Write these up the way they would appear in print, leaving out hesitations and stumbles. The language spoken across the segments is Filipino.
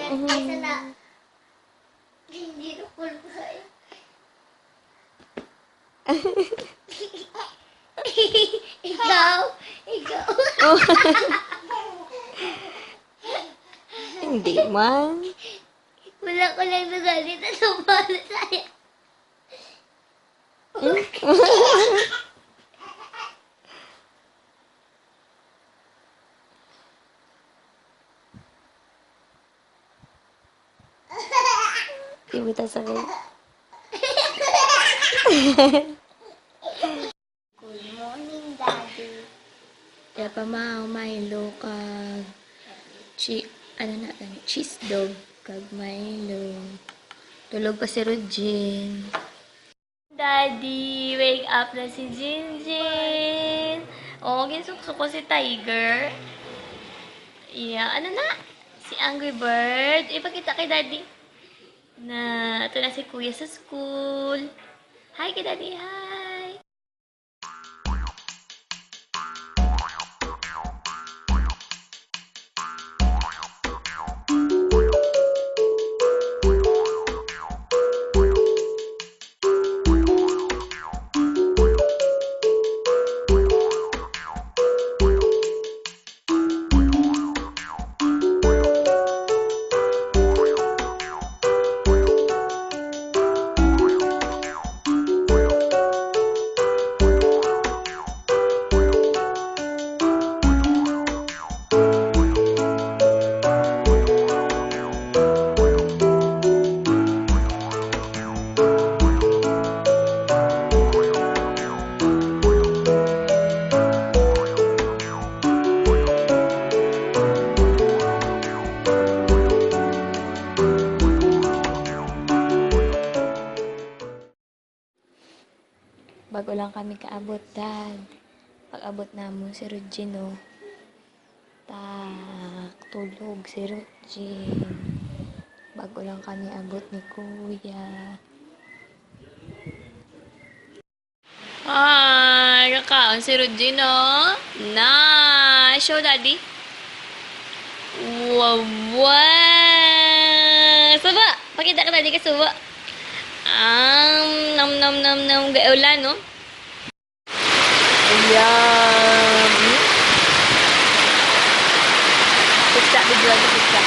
Kaysa na hindi na kulay. Ikaw. Oh. Hindi man. Wala ko lang nagalit at sumali sa'yo. Di mo tasakit. Good morning, Daddy. Kaya pa Milo kag cheese dog kag Milo. Tulog pa si Rugin. Daddy, wake up na si Jinjin. Oh, ginsukso ko si Tiger. Yeah, ano na? Si Angry Bird. Ipakita kay Daddy. Na, ito na si Kuya sa school. Hi kay Daddy, hi. Bago lang kami kaabot, Dad. Pag-abot namon si Regine, tulog si Regine. Bago lang kami abot ni Kuya. Ay, kakaon si Regine, Nice! Show, Daddy. Wow, wow! Suba! Pakita ka, Daddy, ka suba. Nam. Gaula, no? Ayan. Pizza, bigla sa pizza.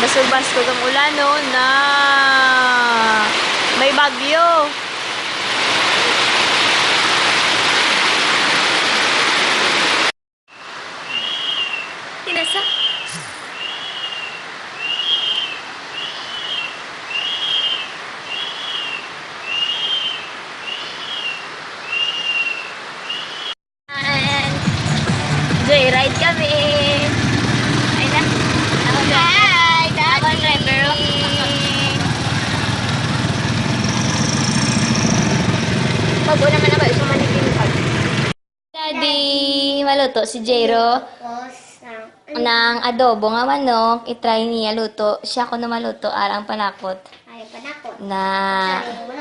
Basog-bas ko ang ulan, no? Na may bagyo. Tinasa. Joyride kami. Ay na. Hi, Daddy. Ako ang driver. Bago naman na ba? Isang manikin ka. Daddy, maluto si Jero. Tapos, Nang adobo nga manok, itry niya luto. Siya ko na maluto, arang panakot. ayaw pa na ako. Na Sabi,